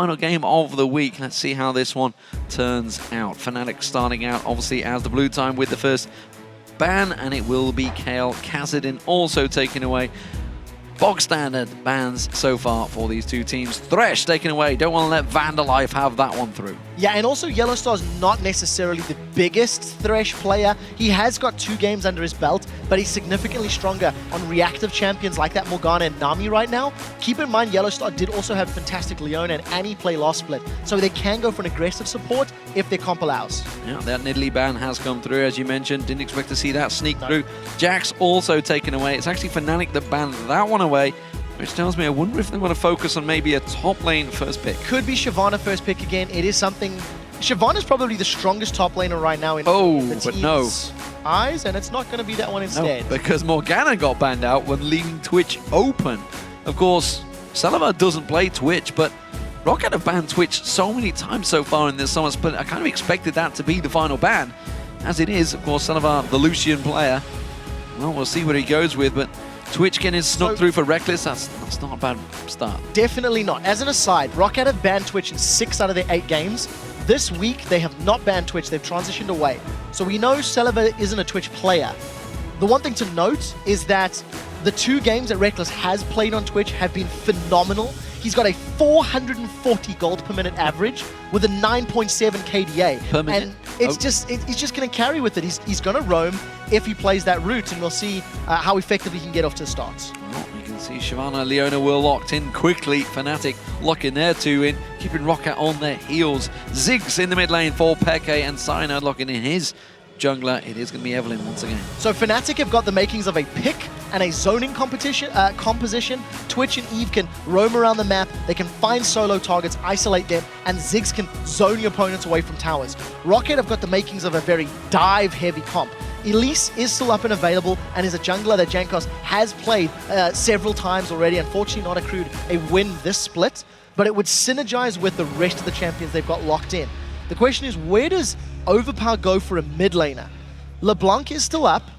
final game of the week. Let's see how this one turns out. Fnatic starting out, obviously, as the blue time with the first ban, and it will be Kale Kassadin also taken away. Bog standard bans so far for these two teams. Thresh taken away. Don't want to let Vandalife have that one through. Yeah, and also Yellowstar's not necessarily the biggest Thresh player. He has got 2 games under his belt, but he's significantly stronger on reactive champions like that Morgana and Nami right now. Keep in mind, Yellowstar did also have fantastic Leona and Annie play last split, so they can go for an aggressive support if their comp allows. Yeah, that Nidalee ban has come through, as you mentioned. Didn't expect to see that sneak through. Jax also taken away. It's actually Fnatic that banned that one away, which tells me I wonder if they want to focus on maybe a top lane first pick. Could be Shyvana first pick again. It is something... Shyvana's probably the strongest top laner right now in the team's eyes, and it's not going to be that one instead. No, because Morgana got banned out when leaving Twitch open. Of course, Salava doesn't play Twitch, but ROCCAT have banned Twitch so many times so far in this summer split. I kind of expected that to be the final ban. As it is, of course, Salava, the Lucian player. Well, we'll see what he goes with, but Twitch getting snuck through for Reckless, that's not a bad start. Definitely not. As an aside, ROCCAT have banned Twitch in 6 out of their 8 games. This week, they have not banned Twitch. They've transitioned away. So we know Salava isn't a Twitch player. The one thing to note is that the 2 games that Reckless has played on Twitch have been phenomenal. He's got a 440 gold per minute average with a 9.7 KDA. Per minute? And it's he's just going to carry with it. He's going to roam if he plays that route, and we'll see how effectively he can get off to the starts. Well, you can see Shyvana, Leona were locked in quickly. Fnatic locking their 2 in, keeping ROCCAT on their heels. Ziggs in the mid lane for Peke, and Cyanide locking in his jungler. It is going to be Evelyn once again. So Fnatic have got the makings of a pick and a zoning composition. Twitch and Eve can roam around the map. They can find solo targets, isolate them, and Ziggs can zone your opponents away from towers. ROCCAT have got the makings of a very dive-heavy comp. Elise is still up and available and is a jungler that Jankos has played several times already. Unfortunately, not accrued a win this split, but it would synergize with the rest of the champions they've got locked in. The question is, where does Overpower go for a mid laner? LeBlanc is still up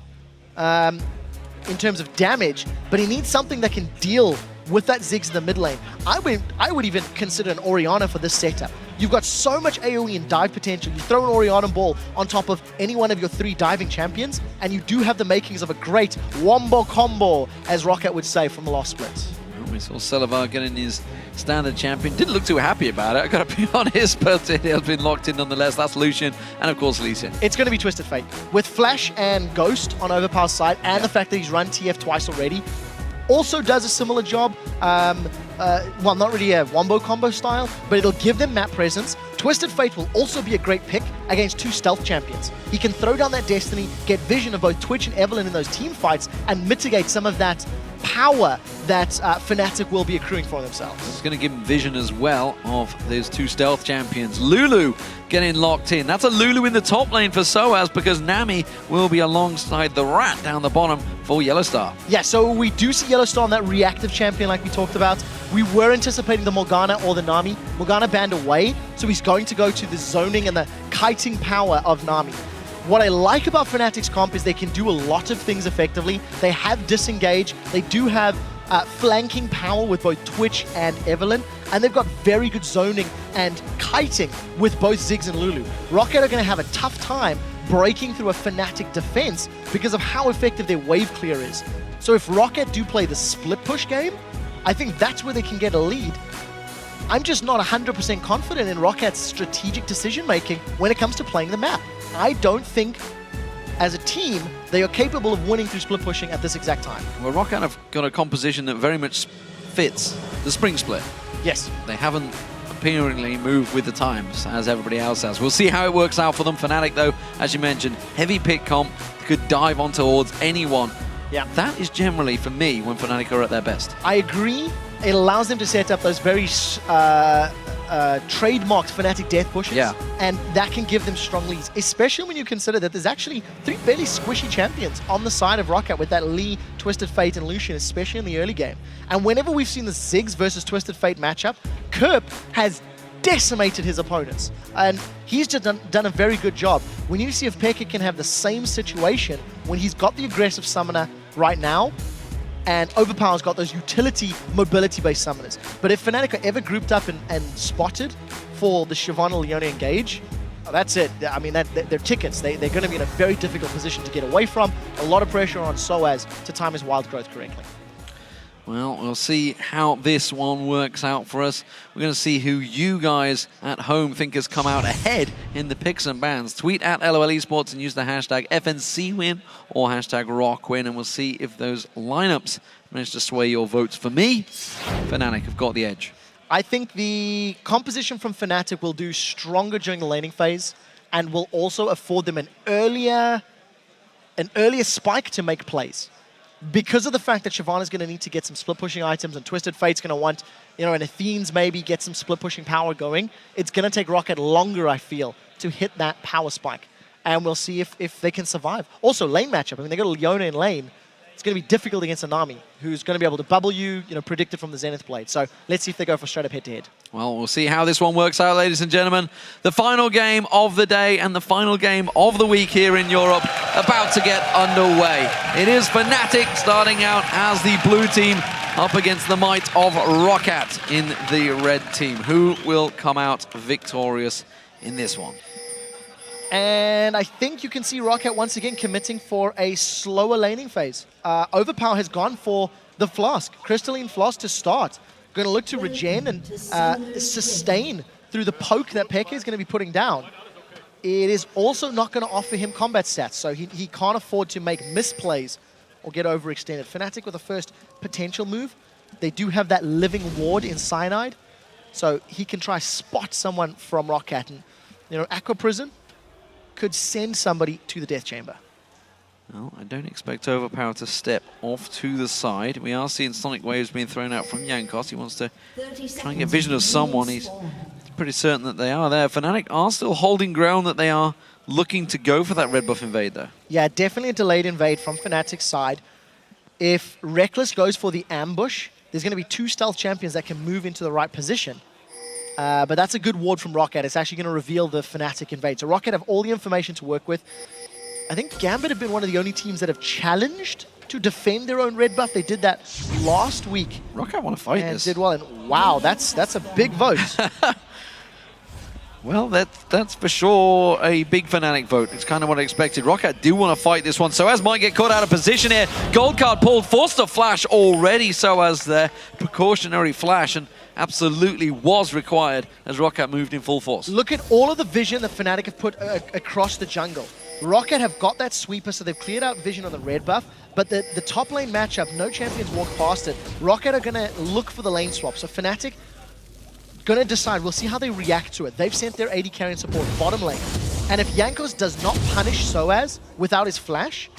in terms of damage, but he needs something that can deal with that Ziggs in the mid lane. I would even consider an Orianna for this setup. You've got so much AoE and dive potential. You throw an Orianna ball on top of any one of your 3 diving champions, and you do have the makings of a great wombo combo, as ROCCAT would say from the last split. We saw Salava getting his standard champion. Didn't look too happy about it, I gotta be honest, but it has been locked in nonetheless. That's Lucian, and of course Lee Sin. It's going to be Twisted Fate. With Flash and Ghost on Overpower's side, and the fact that he's run TF twice already, also does a similar job. Well, not really a wombo combo style, but it'll give them map presence. Twisted Fate will also be a great pick against 2 stealth champions. He can throw down that Destiny, get vision of both Twitch and Evelyn in those team fights, and mitigate some of that power that Fnatic will be accruing for themselves. It's going to give him vision as well of those 2 stealth champions. Lulu getting locked in. That's a Lulu in the top lane for Soaz, because Nami will be alongside the Rat down the bottom for Yellowstar. Yeah, so we do see Yellowstar on that reactive champion like we talked about. We were anticipating the Morgana or the Nami. Morgana banned away, so he's going to go to the zoning and the kiting power of Nami. What I like about Fnatic's comp is they can do a lot of things effectively. They have disengage. They do have flanking power with both Twitch and Evelyn, and they've got very good zoning and kiting with both Ziggs and Lulu. ROCCAT are going to have a tough time breaking through a Fnatic defense because of how effective their wave clear is. So if ROCCAT do play the split push game, I think that's where they can get a lead. I'm just not 100% confident in ROCCAT's strategic decision-making when it comes to playing the map. I don't think, as a team, they are capable of winning through split pushing at this exact time. Well, ROCCAT have got a composition that very much fits the spring split. Yes. They haven't appearingly moved with the times, as everybody else has. We'll see how it works out for them. Fnatic, though, as you mentioned, heavy pick comp, could dive on towards anyone. Yeah. That is generally, for me, when Fnatic are at their best. I agree. It allows them to set up those very trademarked Fnatic death pushes, and that can give them strong leads, especially when you consider that there's actually 3 fairly squishy champions on the side of ROCCAT with that Lee, Twisted Fate, and Lucian, especially in the early game. And whenever we've seen the Ziggs versus Twisted Fate matchup, Kerp has decimated his opponents, and he's just done a very good job. We need to see if Pekka can have the same situation when he's got the aggressive summoner right now. and Overpower's got those utility, mobility-based summoners. But if Fnatic are ever grouped up and spotted for the Shyvana Leone engage, that's it. I mean, they're tickets. They're going to be in a very difficult position to get away from. A lot of pressure on Soaz to time his wild growth correctly. Well, we'll see how this one works out for us. We're going to see who you guys at home think has come out ahead in the picks and bans. Tweet at LOL Esports and use the hashtag FNCWin or hashtag ROCCWin, and we'll see if those lineups manage to sway your votes. For me, Fnatic have got the edge. I think the composition from Fnatic will do stronger during the laning phase and will also afford them an earlier spike to make plays. Because of the fact that Shyvana's going to need to get some split-pushing items and Twisted Fate's going to want, an Athene's maybe get some split-pushing power going, it's going to take ROCCAT longer, I feel, to hit that power spike. And we'll see if they can survive. Also, lane matchup. I mean, they got Leone in lane. It's going to be difficult against a Nami, who's going to be able to bubble you, predicted from the Zenith Blade. So let's see if they go for straight-up head-to-head. Well, we'll see how this one works out, ladies and gentlemen. The final game of the day and the final game of the week here in Europe about to get underway. It is Fnatic starting out as the blue team up against the might of ROCCAT in the red team. Who will come out victorious in this one? And I think you can see ROCCAT once again committing for a slower laning phase. Overpower has gone for the Flask, Crystalline Flask to start. Going to look to regen and sustain through the poke that Peke is going to be putting down. It is also not going to offer him combat stats, so he can't afford to make misplays or get overextended. Fnatic with the first potential move. They do have that living ward in Cyanide, so he can try spot someone from ROCCAT. And, Aqua Prison could send somebody to the death chamber. Well, I don't expect Overpower to step off to the side. We are seeing Sonic Waves being thrown out from Jankos. He wants to try and get vision of someone. He's pretty certain that they are there. Fnatic are still holding ground, that they are looking to go for that red buff invade, though. Yeah, definitely a delayed invade from Fnatic's side. If Reckless goes for the ambush, there's going to be 2 stealth champions that can move into the right position. But that's a good ward from ROCCAT. It's actually going to reveal the Fnatic invade. So ROCCAT have all the information to work with. I think Gambit have been one of the only teams that have challenged to defend their own red buff. They did that last week. ROCCAT want to fight and this. Did well. And wow, that's a big vote. Well, that's for sure a big Fnatic vote. It's kind of what I expected. ROCCAT do want to fight this one. Soaz might get caught out of position here. Gold card pulled, forced to flash already. Soaz there, precautionary flash, and absolutely was required as ROCCAT moved in full force. Look at all of the vision that Fnatic have put across the jungle. ROCCAT have got that sweeper, so they've cleared out vision on the red buff, but the top lane matchup, no champions walk past it. ROCCAT are going to look for the lane swap, so Fnatic going to decide. We'll see how they react to it. They've sent their AD carry and support bottom lane, and if Jankos does not punish Soaz without his flash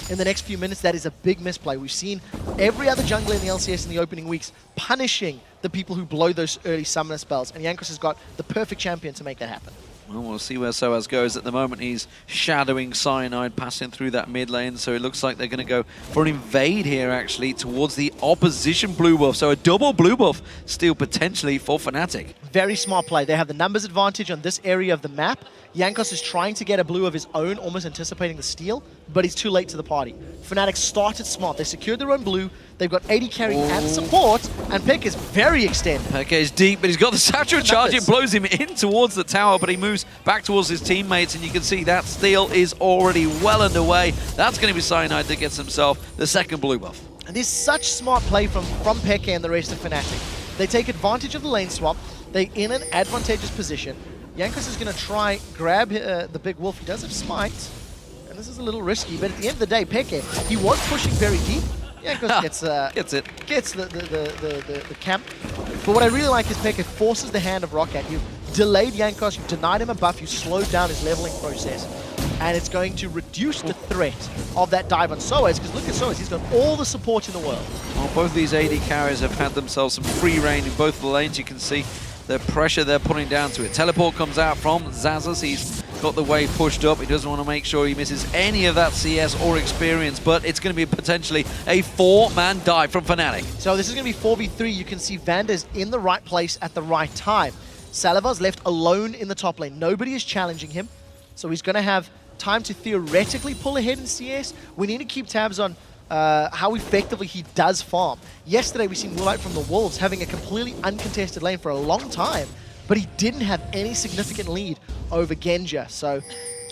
in the next few minutes, that is a big misplay. We've seen every other jungler in the LCS in the opening weeks punishing the people who blow those early summoner spells, and Jankos has got the perfect champion to make that happen. Well, we'll see where Soaz goes. At the moment, he's shadowing Cyanide, passing through that mid lane, so it looks like they're going to go for an invade here, actually, towards the opposition blue buff. So a double blue buff steal potentially for Fnatic. Very smart play. They have the numbers advantage on this area of the map. Jankos is trying to get a blue of his own, almost anticipating the steal, but he's too late to the party. Fnatic started smart. They secured their own blue. They've got AD carry and support, and Peke is very extended. Peke is deep, but he's got the satchel charge. It blows him in towards the tower, but he moves back towards his teammates, and you can see that steal is already well underway. That's going to be Cyanide that gets himself the second blue buff. And there's such smart play from Peke and the rest of Fnatic. They take advantage of the lane swap. They're in an advantageous position. Jankos is going to try grab the big wolf. He does have smite, and this is a little risky, but at the end of the day, Peke, he was pushing very deep. Jankos gets the camp. But what I really like is Peke forces the hand of ROCCAT. You've delayed Jankos, you've denied him a buff, you've slowed down his leveling process. And it's going to reduce the threat of that dive on Soaz, because look at Soaz, he's got all the support in the world. Well, both these AD carriers have had themselves some free reign in both the lanes. You can see the pressure they're putting down to it. Teleport comes out from Zazas. He's got the wave pushed up. He doesn't want to make sure he misses any of that CS or experience, but it's going to be potentially a 4-man dive from Fnatic. So this is going to be 4v3. You can see Vander's in the right place at the right time. Salivar's left alone in the top lane. Nobody is challenging him, so he's going to have time to theoretically pull ahead in CS. We need to keep tabs on how effectively he does farm. Yesterday we seen Woolite from the Wolves having a completely uncontested lane for a long time, but he didn't have any significant lead over Genja. So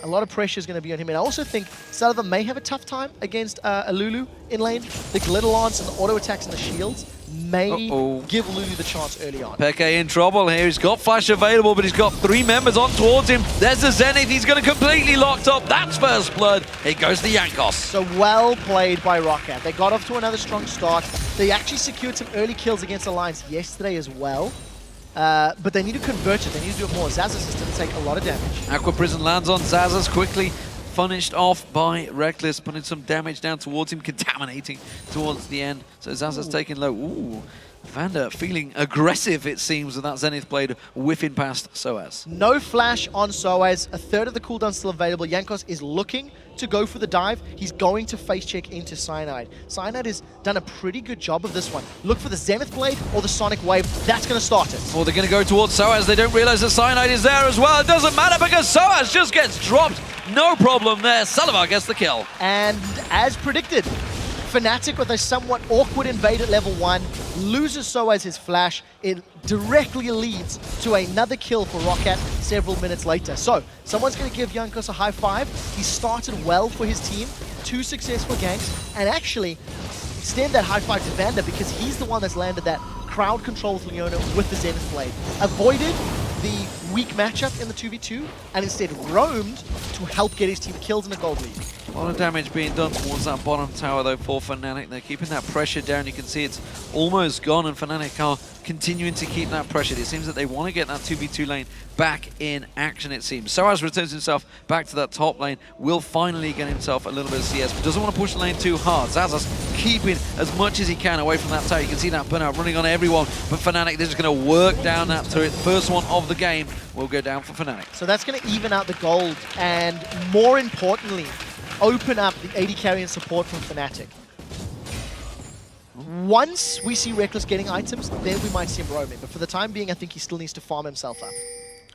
a lot of pressure is going to be on him. And I also think Salva may have a tough time against Lulu in lane. The glitter lance and the auto attacks and the shields may give Lulu the chance early on. Peke in trouble here. He's got flash available, but he's got 3 members on towards him. There's the Zenith. He's going to completely locked up. That's first blood. It goes to Jankos. So well played by ROCCAT. They got off to another strong start. They actually secured some early kills against Alliance yesterday as well. But they need to convert it. They need to do it more. Xaxus is going to take a lot of damage. Aqua Prison lands on Xaxus quickly. Finished off by Reckless, putting some damage down towards him, contaminating towards the end. So Xaxus taking low. Ooh, Vander feeling aggressive, it seems, with that Zenith Blade whiffing past Soaz. No flash on Soaz. A third of the cooldown still available. Jankos is looking to go for the dive. He's going to face check into Cyanide. Cyanide has done a pretty good job of this one. Look for the Zenith Blade or the Sonic Wave. That's going to start it. Well, they're going to go towards Soaz. They don't realize that Cyanide is there as well. It doesn't matter because Soaz just gets dropped. No problem there. Salavar gets the kill. And as predicted, Fnatic with a somewhat awkward invade at level 1, loses Soaz his flash. It directly leads to another kill for ROCCAT several minutes later. So, someone's going to give Jankos a high five. He started well for his team, 2 successful ganks, and actually extend that high five to Vander because he's the one that's landed that crowd control with Leona with the Zenith Blade. Avoided the weak matchup in the 2v2 and instead roamed to help get his team kills in a gold lead. A lot of damage being done towards that bottom tower though for Fnatic. They're keeping that pressure down. You can see it's almost gone and Fnatic are continuing to keep that pressure. It seems that they want to get that 2v2 lane back in action, it seems. Soaz returns himself back to that top lane. Will finally get himself a little bit of CS, but doesn't want to push the lane too hard. Xaxus keeping as much as he can away from that tower. You can see that burnout running on everyone, but Fnatic, they're just going to work down that turret. First one of the game will go down for Fnatic. So that's going to even out the gold and, more importantly, open up the AD carry and support from Fnatic. Once we see Reckless getting items, then we might see him roaming. But for the time being, I think he still needs to farm himself up.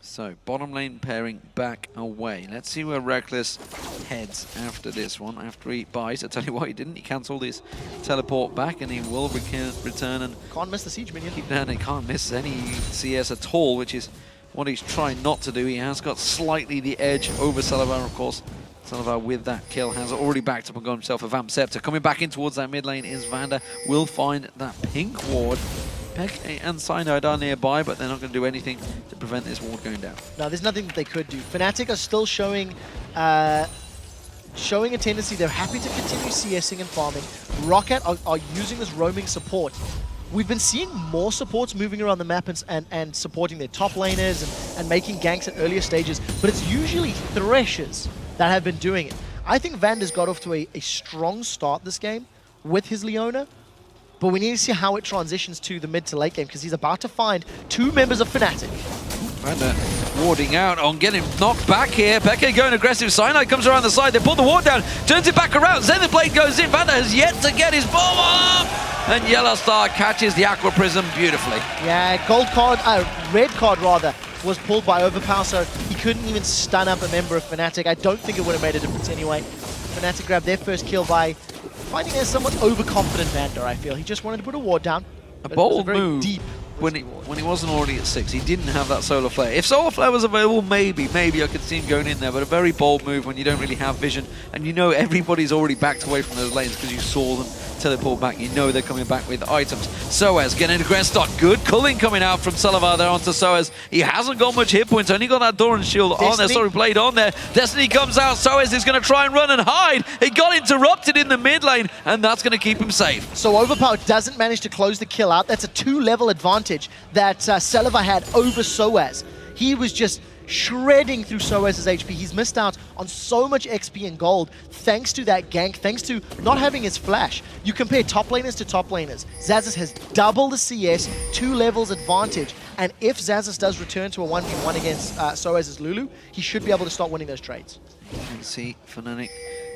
So, bottom lane pairing back away. Let's see where Reckless heads after this one, after he buys. I tell you what, he didn't. He cancelled his teleport back, and he will return and... Can't miss the siege minion. Keep down, he can't miss any CS at all, which is what he's trying not to do. He has got slightly the edge over Salavar, of course. Salavar with that kill has already backed up and got himself a Vamp Scepter. Coming back in towards that mid lane is Vander. Will find that pink ward. Peke and Cyanide are nearby, but they're not going to do anything to prevent this ward going down. No, there's nothing that they could do. Fnatic are still showing a tendency. They're happy to continue CSing and farming. ROCCAT are using this roaming support. We've been seeing more supports moving around the map and supporting their top laners and making ganks at earlier stages, but it's usually Threshers that have been doing it. I think Vander's got off to a strong start this game with his Leona, but we need to see how it transitions to the mid to late game because he's about to find 2 members of Fnatic. Vander warding out on getting knocked back here. Peke going aggressive. Cyanide comes around the side. They pull the ward down, turns it back around. Zenith Blade goes in. Vander has yet to get his bomb up. And Yellow Star catches the Aqua Prism beautifully. Yeah, red card rather, was pulled by Overpower, so he couldn't even stun up a member of Fnatic. I don't think it would have made a difference anyway. Fnatic grabbed their first kill by finding a somewhat overconfident Vander, I feel. He just wanted to put a ward down. A bold move. Deep when he wasn't already at 6, he didn't have that Solar Flare. If Solar Flare was available, maybe I could see him going in there, but a very bold move when you don't really have vision, and you know everybody's already backed away from those lanes because you saw them teleport back. You know they're coming back with items. Soaz getting aggressive start. Good culling coming out from Salavar there onto Soaz. He hasn't got much hit points, only got that Doran shield on there, sorry, blade on there. Destiny comes out, Soaz is going to try and run and hide. He got interrupted in the mid lane, and that's going to keep him safe. So Overpower doesn't manage to close the kill out. That's a 2-level advantage that Salavar had over Soaz. He was just shredding through Soaz's HP. He's missed out on so much XP and gold thanks to that gank, thanks to not having his flash. You compare top laners to top laners. Xaxus has double the CS, 2 levels advantage, and if Xaxus does return to a 1v1 against Soaz's Lulu, he should be able to start winning those trades. You can see Fnatic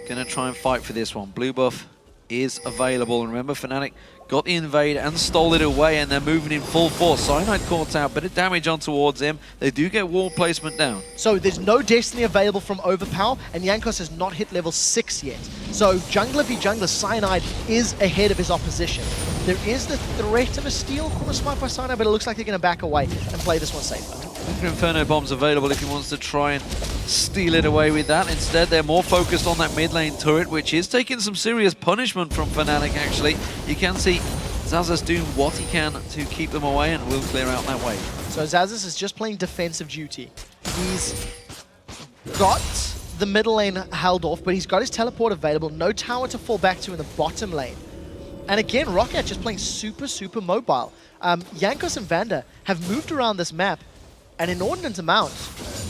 gonna try and fight for this one. Blue buff is available. And remember, Fnatic got the invade and stole it away, and they're moving in full force. Cyanide caught out, bit of damage on towards him. They do get wall placement down. So there's no Destiny available from Overpower, and Jankos has not hit level 6 yet. So jungler v jungler, Cyanide is ahead of his opposition. There is the threat of a steal corner smite by Cyanide, but it looks like they're going to back away and play this one safer. Inferno Bomb's available if he wants to try and steal it away with that. Instead, they're more focused on that mid lane turret, which is taking some serious punishment from Fnatic, actually. You can see Xaxus doing what he can to keep them away, and will clear out that wave. So Xaxus is just playing defensive duty. He's got the middle lane held off, but he's got his teleport available. No tower to fall back to in the bottom lane. And again, ROCCAT just playing super, super mobile. Jankos and Vander have moved around this map an inordinate amount,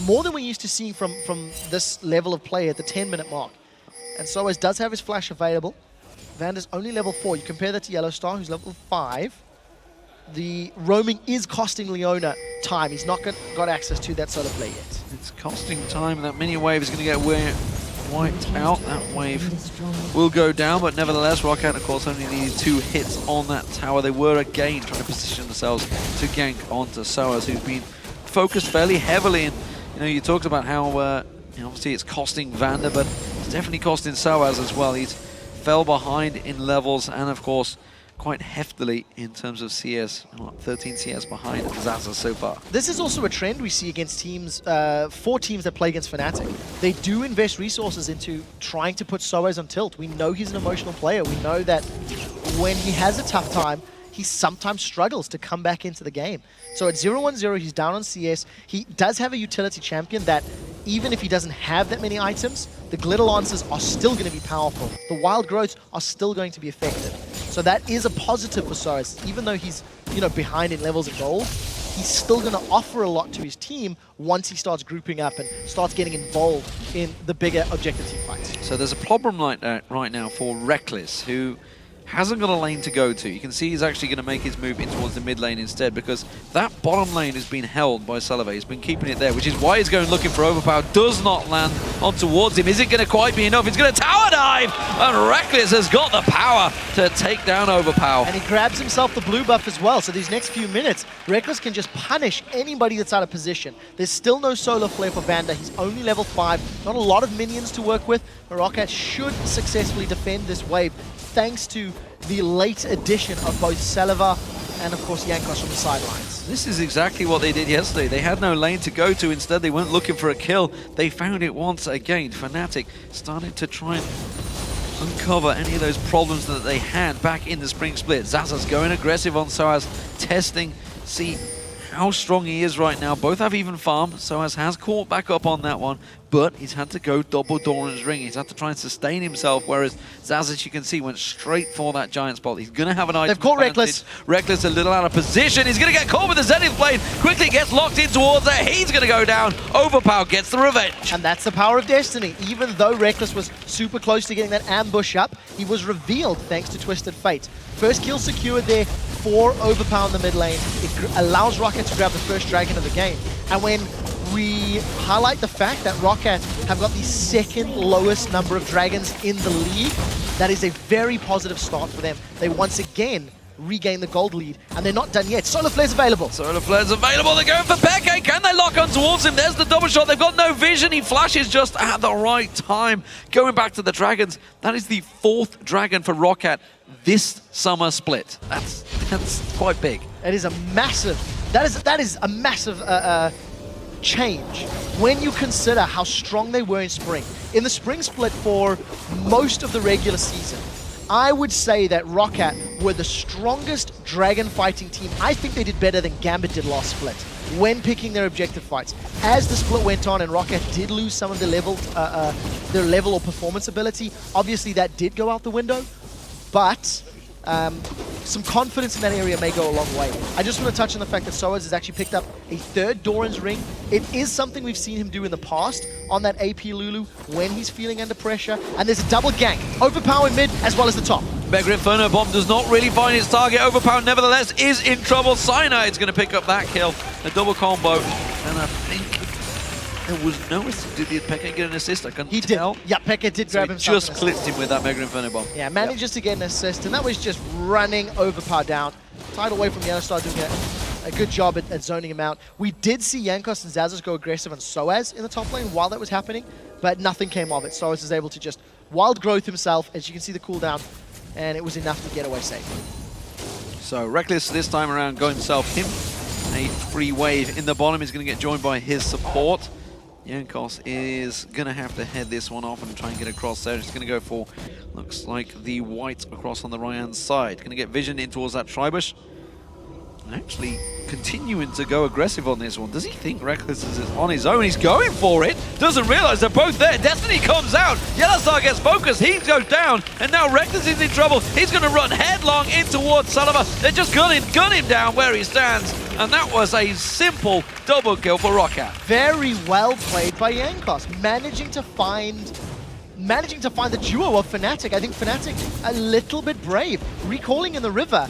more than we're used to seeing from this level of play at the 10-minute mark. And Soaz does have his flash available. Vander's only level 4. You compare that to Yellowstar, who's level 5. The roaming is costing Leona time. He's not got access to that solo play yet. It's costing time. That mini wave is going to get wiped out. That wave will go down, but nevertheless, ROCCAT, of course, only needed 2 hits on that tower. They were again trying to position themselves to gank onto Soaz, who's been focused fairly heavily. And you talked about how obviously it's costing Vander, but it's definitely costing Soaz as well. He's fell behind in levels, and of course quite heftily in terms of CS. 13 CS behind Xaxus so far. This is also a trend we see against teams, 4 teams that play against Fnatic. They do invest resources into trying to put Soaz on tilt. We know he's an emotional player. We know that when he has a tough time, he sometimes struggles to come back into the game. So at 0-1-0, he's down on CS. He does have a utility champion that, even if he doesn't have that many items, the glitter lancers are still going to be powerful. The wild growths are still going to be effective. So that is a positive for Soaz. Even though he's behind in levels of gold, he's still going to offer a lot to his team once he starts grouping up and starts getting involved in the bigger objective team fights. So there's a problem like that right now for Reckless, who hasn't got a lane to go to. You can see he's actually going to make his move in towards the mid lane instead, because that bottom lane has been held by Salave. He's been keeping it there, which is why he's going looking for Overpower. Does not land on towards him. Is it going to quite be enough? He's going to tower dive, and Reckless has got the power to take down Overpower. And he grabs himself the blue buff as well, so these next few minutes, Reckless can just punish anybody that's out of position. There's still no solar flare for Vander. He's only level 5. Not a lot of minions to work with. ROCCAT should successfully defend this wave, thanks to the late addition of both Saliva and, of course, Jankos from the sidelines. This is exactly what they did yesterday. They had no lane to go to. Instead, they weren't looking for a kill. They found it once again. Fnatic started to try and uncover any of those problems that they had back in the spring split. Xaxus going aggressive on Soaz, testing, see how strong he is right now. Both have even farm. Soaz has caught back up on that one, but he's had to go double Doran's ring. He's had to try and sustain himself, whereas Xaxus, you can see, went straight for that giant spot. He's going to have an item. They've caught Reckless. Reckless a little out of position. He's going to get caught with the Zenith Blade. Quickly gets locked in towards there. He's going to go down. Overpower gets the revenge. And that's the power of Destiny. Even though Reckless was super close to getting that ambush up, he was revealed thanks to Twisted Fate. First kill secured there for Overpower in the mid lane. It allows ROCCAT to grab the first dragon of the game. And when we highlight the fact that ROCCAT have got the second lowest number of dragons in the league, that is a very positive start for them. They once again regain the gold lead, and they're not done yet. Solar Flare's available. Solar Flare's available. They're going for Peke. Can they lock on towards him? There's the double shot. They've got no vision. He flashes just at the right time. Going back to the dragons. That is the 4th dragon for ROCCAT this summer split. That's quite big. It is a massive. That is a massive change when you consider how strong they were in spring. In the spring split for most of the regular season, I would say that ROCCAT were the strongest dragon fighting team. I think they did better than Gambit did last split when picking their objective fights. As the split went on and ROCCAT did lose some of their level or performance ability, obviously that did go out the window, but some confidence in that area may go a long way. I just want to touch on the fact that Soaz has actually picked up a 3rd Doran's ring. It is something we've seen him do in the past on that AP Lulu when he's feeling under pressure. And there's a double gank. Overpower in mid as well as the top. Mega Inferno Bomb does not really find its target. Overpower nevertheless is in trouble. Cyanide's going to pick up that kill. A double combo. And I think There was no assist. Did Pekka get an assist? I couldn't He tell. did. Yeah, Pekka did So grab he himself. just clipped him with that Mega Inferno Bomb. Yeah, manages to get an assist, and that was just running Overpower down. Tied away from Yellowstar, doing a good job at zoning him out. We did see Jankos and Zazas go aggressive on Soaz in the top lane while that was happening, but nothing came of it. Soaz is able to just wild growth himself, as you can see the cooldown, and it was enough to get away safe. So Reckless this time around going self him. A free wave in the bottom. He's going to get joined by his support. Jankos is going to have to head this one off and try and get across there. He's going to go for, looks like, the white across on the right-hand side. Going to get vision in towards that Tribush. Actually continuing to go aggressive on this one. Does he think Reckless is on his own? He's going for it. Doesn't realize they're both there. Destiny comes out. Yellowstar gets focused. He goes down. And now Reckless is in trouble. He's going to run headlong in towards Sullivan. They're just gun him down where he stands. And that was a simple double kill for ROCCAT. Very well played by Jankos, managing to find the duo of Fnatic. I think Fnatic a little bit brave, recalling in the river.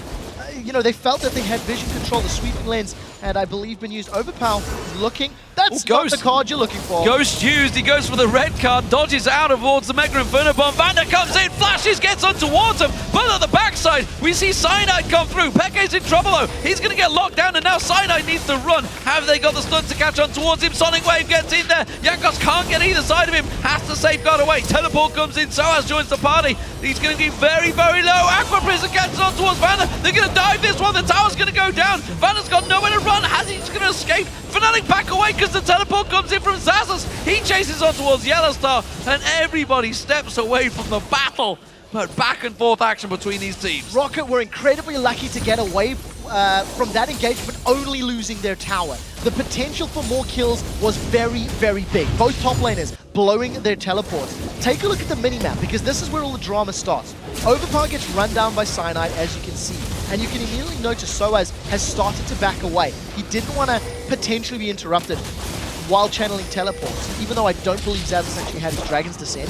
You know, they felt that they had vision control. The sweeping lens had, I believe, been used. Overpower looking. That's not the card you're looking for. Ghost used. He goes for the red card, dodges out towards the Mega Inferno Bomb. Vander comes in, flashes, gets on towards him. But on the backside, we see Cyanide come through. Pekka's in trouble though. He's going to get locked down, and now Cyanide needs to run. Have they got the stun to catch on towards him? Sonic Wave gets in there. Jankos can't get either side of him. Has to safeguard away. Teleport comes in. Soaz joins the party. He's going to be very, very low. Aqua Prison catches on towards Vander. They're going to dive this one. The tower's going to go down. Vander's got nowhere to run. Has he going to escape? Fnatic back away because the teleport comes in from Zazas. He chases on towards Yellowstar, and everybody steps away from the battle. But back and forth action between these teams. ROCCAT were incredibly lucky to get away from that engagement, only losing their tower. The potential for more kills was very, very big. Both top laners blowing their teleports. Take a look at the minimap, because this is where all the drama starts. Overpower gets run down by Cyanide, as you can see. And you can immediately notice Soaz has started to back away. He didn't want to potentially be interrupted while channeling teleports, even though I don't believe Zazas actually had his Dragon's Descent.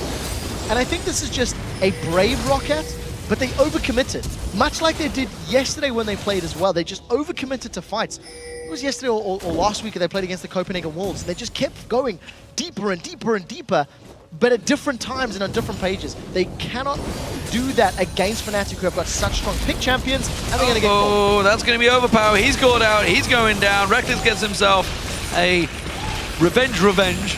And I think this is just a brave ROCCAT, but they overcommitted. Much like they did yesterday when they played as well. They just overcommitted to fights. It was yesterday or last week they played against the Copenhagen Wolves. They just kept going deeper and deeper and deeper, but at different times and on different pages. They cannot do that against Fnatic, who have got such strong pick champions, and they're going to get caught. Oh, that's going to be Overpower. He's caught out. He's going down. Reckless gets himself a revenge.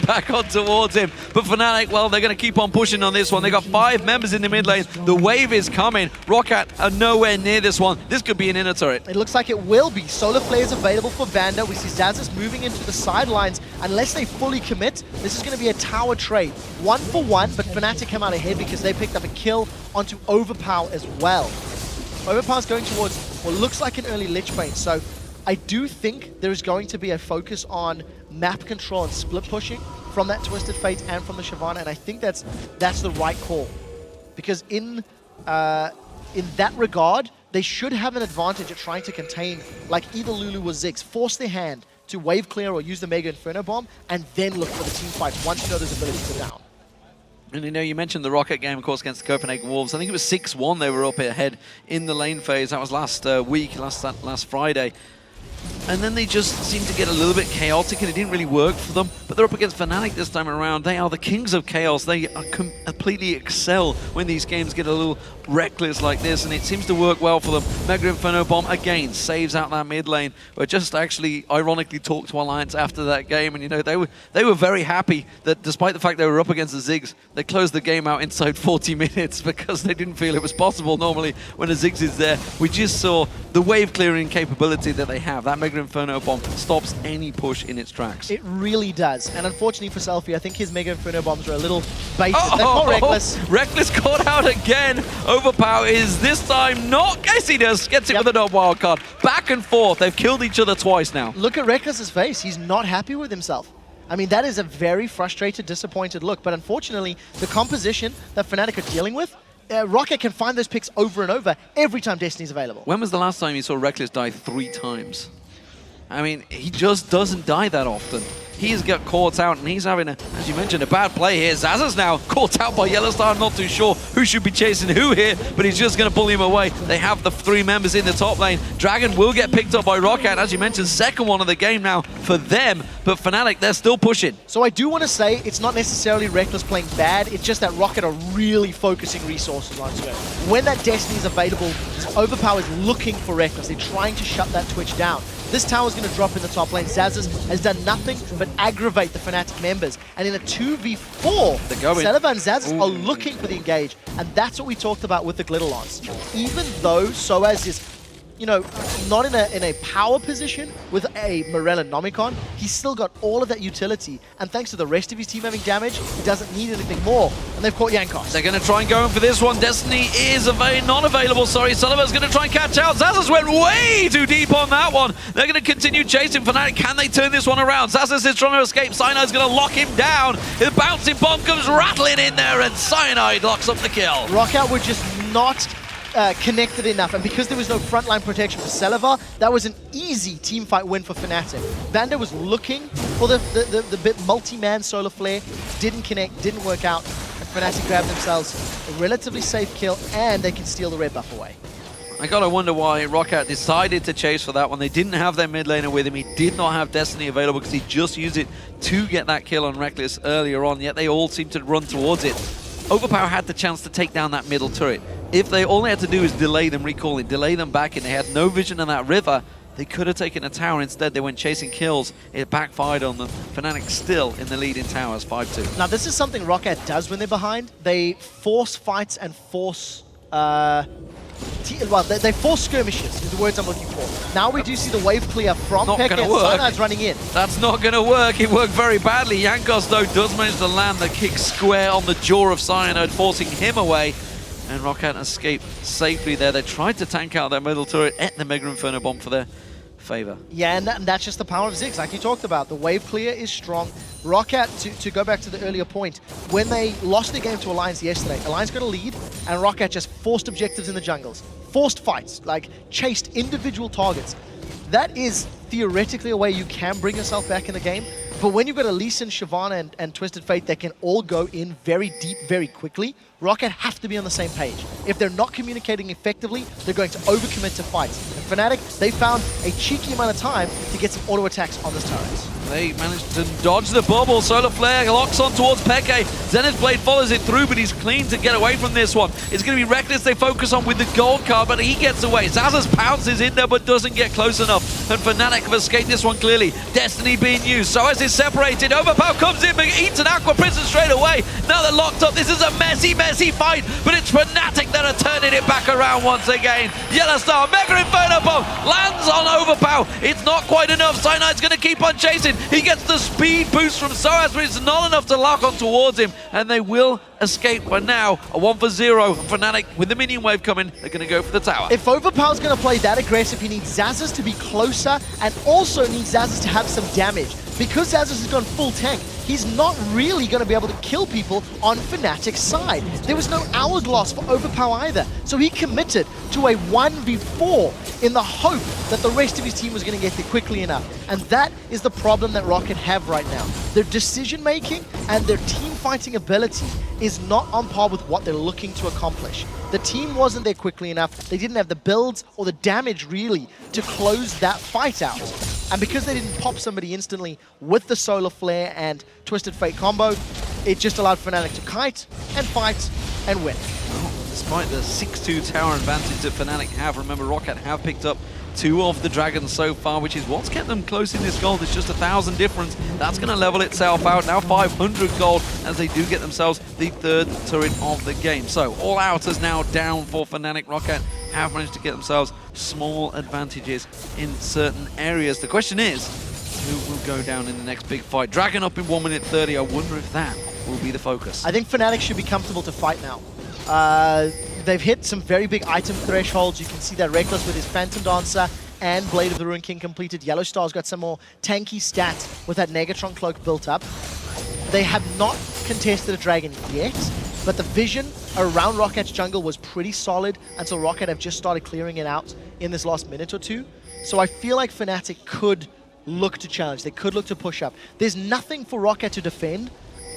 Back on towards him. But Fnatic, well, they're going to keep on pushing on this one. They got 5 members in the mid lane. The wave is coming. ROCCAT are nowhere near this one. This could be an inner turret. It looks like it will be. Solar Flare is available for Vander. We see Zazas moving into the sidelines. Unless they fully commit, this is going to be a tower trade. 1 for 1, but Fnatic come out ahead because they picked up a kill onto Overpower as well. Overpower's going towards what looks like an early Lich Bane. So I do think there is going to be a focus on map control and split pushing from that Twisted Fate and from the Shyvana, and I think that's the right call. Because in that regard, they should have an advantage at trying to contain, like either Lulu or Ziggs, force their hand to wave clear or use the Mega Inferno Bomb, and then look for the team fight once you know those abilities are down. And you know, you mentioned the ROCCAT game, of course, against the Copenhagen Wolves. I think it was 6-1 they were up ahead in the lane phase. That was last Friday. And then they just seemed to get a little bit chaotic, and it didn't really work for them. But they're up against Fnatic this time around. They are the kings of chaos. They are completely excel when these games get a little reckless like this, and it seems to work well for them. Mega Inferno Bomb, again, saves out that mid lane. But just actually, ironically, talked to Alliance after that game, and you know, they were very happy that despite the fact they were up against the Ziggs, they closed the game out inside 40 minutes because they didn't feel it was possible. Normally, when a Ziggs is there, we just saw the wave clearing capability that they have. That Mega Inferno Bomb stops any push in its tracks. It really does. And unfortunately for Selfie, I think his Mega Inferno Bombs are a little baited. They're caught Reckless. Reckless caught out again. Overpower is this time not. Yes, he does. Gets it with a wild card. Back and forth. They've killed each other twice now. Look at Reckless's face. He's not happy with himself. I mean, that is a very frustrated, disappointed look. But unfortunately, the composition that Fnatic are dealing with, ROCCAT can find those picks over and over every time Destiny's available. When was the last time you saw Reckless die 3 times? I mean, he just doesn't die that often. He's got caught out, and he's having, as you mentioned, a bad play here. Zaza's now caught out by Yellowstar. I'm not too sure who should be chasing who here, but he's just going to pull him away. They have the 3 members in the top lane. Dragon will get picked up by ROCCAT, as you mentioned, second one of the game now for them, but Fnatic, they're still pushing. So I do want to say it's not necessarily Reckless playing bad, it's just that ROCCAT are really focusing resources on it. When that Destiny is available, Overpower is looking for Reckless. They're trying to shut that Twitch down. This tower's going to drop in the top lane. Zazas has done nothing but aggravate the Fnatic members. And in a 2v4, Celaver and Zazas are looking for the engage. And that's what we talked about with the Glitterlance. Even though Soaz is, you know, not in a power position with a Morella Nomicon, he's still got all of that utility. And thanks to the rest of his team having damage, he doesn't need anything more. And they've caught Jankos. They're going to try and go in for this one. Destiny is not available, sorry. Sullivan's going to try and catch out. Zazas went way too deep on that one. They're going to continue chasing Fnatic. Can they turn this one around? Zazas is trying to escape. Cyanide's going to lock him down. The bouncing bomb comes rattling in there, and Cyanide locks up the kill. ROCCAT were just not connected enough, and because there was no frontline protection for Celaver, that was an easy teamfight win for Fnatic. Vander was looking for the bit multi-man solar flare, didn't connect, didn't work out, and Fnatic grabbed themselves a relatively safe kill, and they can steal the red buff away. I gotta wonder why ROCCAT decided to chase for that one. They didn't have their mid laner with him. He did not have Destiny available because he just used it to get that kill on Reckless earlier on, yet they all seemed to run towards it. Overpower had the chance to take down that middle turret. If all they had to do is delay them recalling, delay them back, and they had no vision on that river, they could have taken a tower. Instead, they went chasing kills. It backfired on them. Fnatic still in the lead in towers, 5-2. Now, this is something ROCCAT does when they're behind. They force fights and force... they force skirmishes, is the words I'm looking for. Now we do see the wave clear from Pekka, and Cyanide's running in. That's not going to work. It worked very badly. Jankos, though, does manage to land the kick square on the jaw of Cyanide, forcing him away. And ROCCAT escaped safely there. They tried to tank out that middle turret at the Mega Inferno Bomb for their favor. Yeah, and that's just the power of Ziggs, like you talked about. The wave clear is strong. ROCCAT, to go back to the earlier point, when they lost the game to Alliance yesterday, Alliance got a lead, and ROCCAT just forced objectives in the jungles. Forced fights, like chased individual targets. That is theoretically a way you can bring yourself back in the game. But when you've got Lee Sin, Shyvana, and Twisted Fate that can all go in very deep, very quickly, ROCCAT have to be on the same page. If they're not communicating effectively, they're going to overcommit to fights. And Fnatic, they found a cheeky amount of time to get some auto attacks on this turret. They managed to dodge the bubble. Solar Flare locks on towards Peke. Zenith Blade follows it through, but he's clean to get away from this one. It's going to be Reckless they focus on with the gold card, but he gets away. Zazas pounces in there, but doesn't get close enough. And Fnatic have escaped this one clearly. Destiny being used. So as it's separated, Overpower comes in, but eats an Aqua Prison straight away. Now they're locked up. This is a messy fight, but it's Fnatic that are turning it back around once again. Yellowstar, Mega Inferno Bomb lands on Overpower. It's not quite enough. Cyanide's going to keep on chasing. He gets the speed boost from Soaz, but it's not enough to lock on towards him, and they will escape. But now, a 1-for-0. Fnatic, with the minion wave coming, they're going to go for the tower. If Overpower's going to play that aggressive, he needs Zazas to be closer, and also needs Zazas to have some damage. Because Zazas has gone full tank, he's not really going to be able to kill people on Fnatic's side. There was no hourglass for Overpower either, so he committed to a 1v4 in the hope that the rest of his team was going to get there quickly enough. And that is the problem that ROCCAT have right now. Their decision-making and their team-fighting ability is not on par with what they're looking to accomplish. The team wasn't there quickly enough. They didn't have the builds or the damage, really, to close that fight out. And because they didn't pop somebody instantly with the Solar Flare and Twisted Fate combo, it just allowed Fnatic to kite and fight and win. Despite the 6-2 tower advantage that Fnatic have, remember ROCCAT have picked up 2 of the dragons so far, which is what's kept them close in this gold. It's just 1,000 difference. That's going to level itself out. Now 500 gold as they do get themselves the 3rd turret of the game. So all out is now down for Fnatic. ROCCAT have managed to get themselves small advantages in certain areas. The question is, who will go down in the next big fight? Dragon up in 1 minute 30. I wonder if that will be the focus. I think Fnatic should be comfortable to fight now. They've hit some very big item thresholds. You can see that Reckless with his Phantom Dancer and Blade of the Ruin King completed. Yellowstar's got some more tanky stats with that Negatron Cloak built up. They have not contested a dragon yet, but the vision around ROCCAT's jungle was pretty solid until ROCCAT have just started clearing it out in this last minute or two. So I feel like Fnatic could look to challenge. They could look to push up. There's nothing for ROCCAT to defend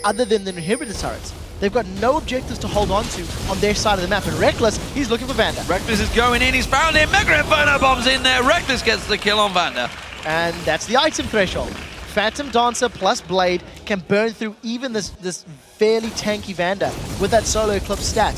other than the inhibitor turrets. They've got no objectives to hold on to on their side of the map. And Reckless, he's looking for Vander. Reckless is going in, he's found him. Mega Inferno bombs in there. Reckless gets the kill on Vander. And that's the item threshold. Phantom Dancer plus Blade can burn through even this fairly tanky Vander with that solo eclipse stat.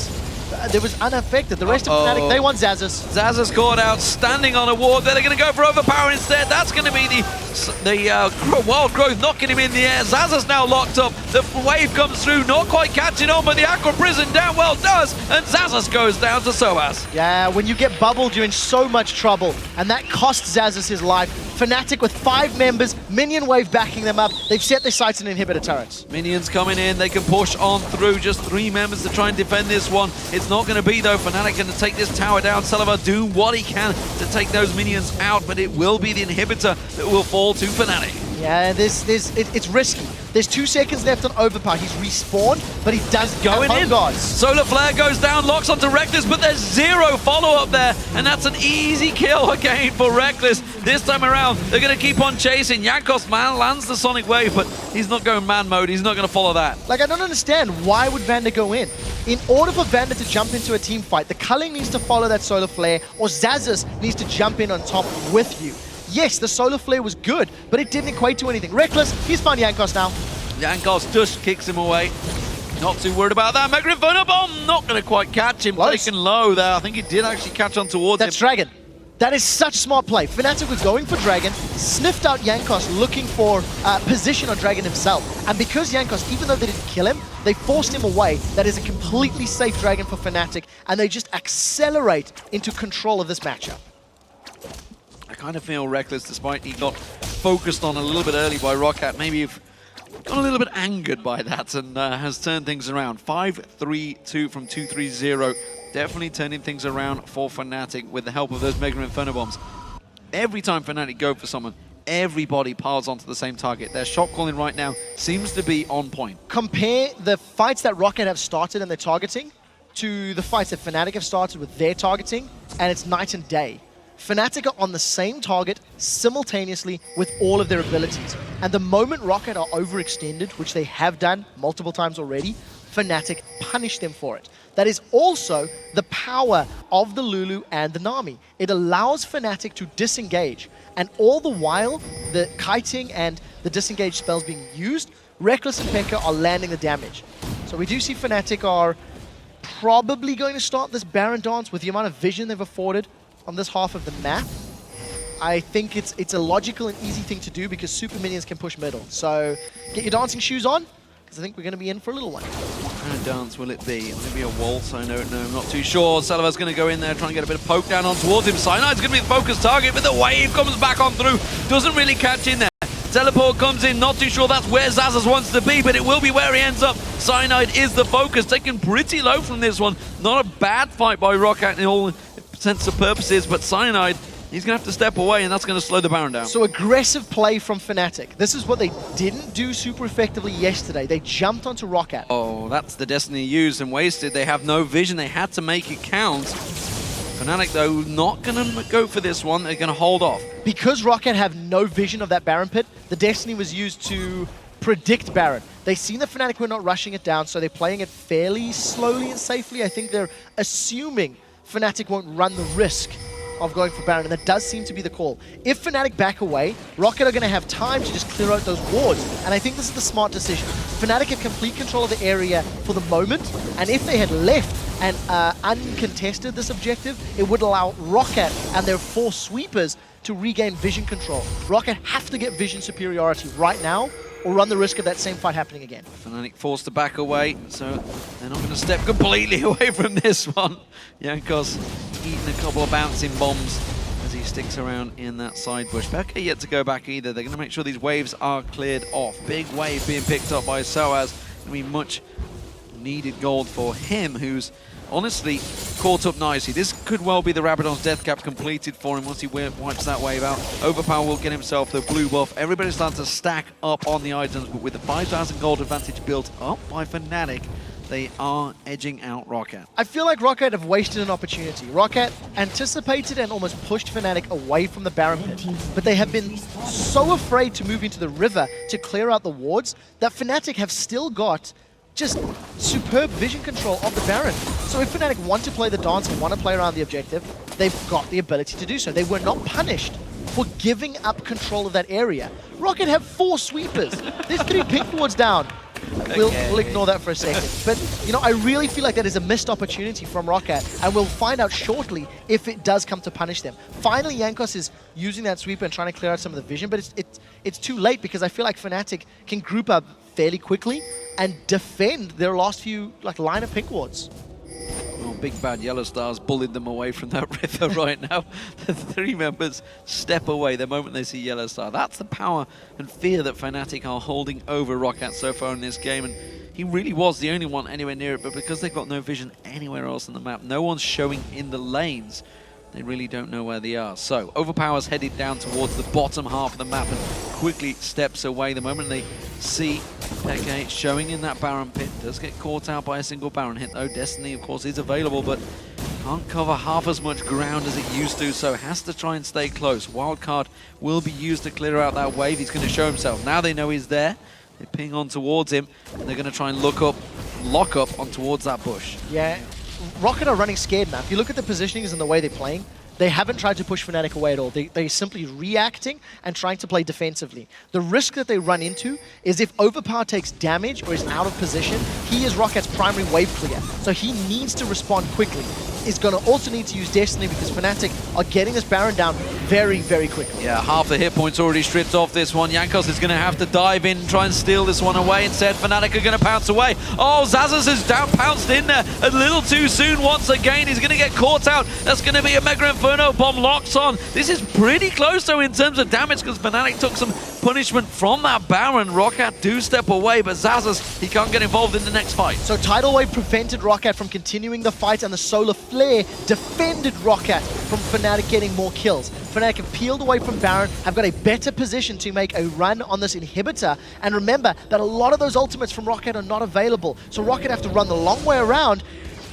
There was unaffected. The rest of Fnatic, they want Xazus. Xazus caught out, standing on a ward. They're going to go for Overpower instead. That's going to be the Wild Growth knocking him in the air. Xazus now locked up. The wave comes through, not quite catching on, but the Aqua Prison down well does, and Xazus goes down to Soaz. Yeah, when you get bubbled, you're in so much trouble, and that costs Xazus his life. Fnatic with 5 members, minion wave backing them up. They've set their sights in inhibitor turrets. Minions coming in, they can push on through. Just 3 members to try and defend this one. It's not going to be though. Fnatic going to take this tower down. Salazar doing what he can to take those minions out, but it will be the inhibitor that will fall to Fnatic. Yeah, it's risky. There's 2 seconds left on Overpower. He's respawned, but he does going in. Guards. Solar Flare goes down, locks onto Reckless, but there's 0 follow-up there, and that's an easy kill again for Reckless. This time around, they're going to keep on chasing. Jankos, man, lands the Sonic Wave, but he's not going man mode. He's not going to follow that. Like, I don't understand. Why would Vander go in? In order for Vander to jump into a team fight, the Culling needs to follow that Solar Flare, or Xazus needs to jump in on top with you. Yes, the Solar Flare was good, but it didn't equate to anything. Reckless, he's found Jankos now. Jankos just kicks him away. Not too worried about that. Mega Inferno Bomb, not going to quite catch him. Close. Taken low there. I think he did actually catch on towards him. That's Dragon. That is such smart play. Fnatic was going for Dragon, sniffed out Jankos looking for position on Dragon himself. And because Jankos, even though they didn't kill him, they forced him away. That is a completely safe Dragon for Fnatic, and they just accelerate into control of this matchup. I kind of feel Reckless, despite he got focused on a little bit early by ROCCAT, maybe you've got a little bit angered by that and has turned things around. 5-3-2 from 2-3-0. Definitely turning things around for Fnatic with the help of those Mega Inferno Bombs. Every time Fnatic go for someone, everybody piles onto the same target. Their shot calling right now seems to be on point. Compare the fights that ROCCAT have started and their targeting to the fights that Fnatic have started with their targeting, and it's night and day. Fnatic are on the same target simultaneously with all of their abilities. And the moment ROCCAT are overextended, which they have done multiple times already, Fnatic punish them for it. That is also the power of the Lulu and the Nami. It allows Fnatic to disengage. And all the while, the kiting and the disengage spells being used, Reckless and P.E.K.K.A are landing the damage. So we do see Fnatic are probably going to start this Baron dance with the amount of vision they've afforded on this half of the map. I think it's a logical and easy thing to do because super minions can push middle. So get your dancing shoes on, because I think we're going to be in for a little one. What kind of dance will it be? Will it be a waltz? I don't know. I'm not too sure. Salazar's going to go in there, trying to get a bit of poke down on towards him. Cyanide's going to be the focus target, but the wave comes back on through. Doesn't really catch in there. Teleport comes in, not too sure that's where Xazus wants to be, but it will be where he ends up. Cyanide is the focus, taken pretty low from this one. Not a bad fight by ROCCAT in all sense of purposes, but Cyanide, he's going to have to step away, and that's going to slow the Baron down. So aggressive play from Fnatic. This is what they didn't do super effectively yesterday. They jumped onto ROCCAT. Oh, that's the Destiny used and wasted. They have no vision. They had to make it count. Fnatic, though, not going to go for this one. They're going to hold off. Because ROCCAT have no vision of that Baron pit, the Destiny was used to predict Baron. They've seen the Fnatic were not rushing it down, so they're playing it fairly slowly and safely. I think they're assuming Fnatic won't run the risk of going for Baron, and that does seem to be the call. If Fnatic back away, ROCCAT are going to have time to just clear out those wards, and I think this is the smart decision. Fnatic have complete control of the area for the moment, and if they had left and uncontested this objective, it would allow ROCCAT and their 4 sweepers to regain vision control. ROCCAT have to get vision superiority right now, or run the risk of that same fight happening again. Fnatic forced to back away, so they're not going to step completely away from this one. Jankos eating a couple of bouncing bombs as he sticks around in that side bush. P.E.K.K.A yet to go back either. They're going to make sure these waves are cleared off. Big wave being picked up by Soaz. Going to be much needed gold for him, who's honestly caught up nicely. This could well be the Rabadon's death cap completed for him once he wipes that wave out. Overpower will get himself the blue buff. Everybody's starting to stack up on the items, but with the 5,000 gold advantage built up by Fnatic, they are edging out ROCCAT. I feel like ROCCAT have wasted an opportunity. ROCCAT anticipated and almost pushed Fnatic away from the Baron pit, but they have been so afraid to move into the river to clear out the wards that Fnatic have still got just superb vision control of the Baron. So if Fnatic want to play the dance and want to play around the objective, they've got the ability to do so. They were not punished for giving up control of that area. ROCCAT have 4 sweepers. There's 3 pink wards down. We'll ignore that for a second. But, you know, I really feel like that is a missed opportunity from ROCCAT, and we'll find out shortly if it does come to punish them. Finally, Jankos is using that sweeper and trying to clear out some of the vision, but it's too late because I feel like Fnatic can group up fairly quickly and defend their last few line of pink wards. Well, big bad Yellow Stars bullied them away from that river right now. The 3 members step away the moment they see Yellow Star. That's the power and fear that Fnatic are holding over ROCCAT so far in this game. And he really was the only one anywhere near it, but because they've got no vision anywhere else on the map, no one's showing in the lanes, they really don't know where they are. So Overpower's headed down towards the bottom half of the map and quickly steps away the moment they see Peke showing in that Baron pit. Does get caught out by a single Baron hit though. Destiny of course is available, but can't cover half as much ground as it used to, so has to try and stay close. Wildcard will be used to clear out that wave. He's going to show himself. Now they know he's there. They ping on towards him, and they're going to try and lock up on towards that bush. Yeah, ROCCAT are running scared now. If you look at the positionings and the way they're playing, they haven't tried to push Fnatic away at all. They're simply reacting and trying to play defensively. The risk that they run into is if Overpower takes damage or is out of position, he is ROCCAT's primary wave clear. So he needs to respond quickly. Is going to also need to use Destiny because Fnatic are getting this Baron down very, very quickly. Yeah, half the hit points already stripped off this one. Jankos is going to have to dive in and try and steal this one away. Instead, Fnatic are going to pounce away. Oh, Zazas has down pounced in there a little too soon once again. He's going to get caught out. That's going to be a Mega Inferno bomb locked on. This is pretty close, though, in terms of damage because Fnatic took some punishment from that Baron. ROCCAT do step away, but Zazas, he can't get involved in the next fight. So Tidal Wave prevented ROCCAT from continuing the fight, and the Solar Flare defended ROCCAT from Fnatic getting more kills. Fnatic have peeled away from Baron, have got a better position to make a run on this inhibitor, and remember that a lot of those ultimates from ROCCAT are not available, so ROCCAT have to run the long way around.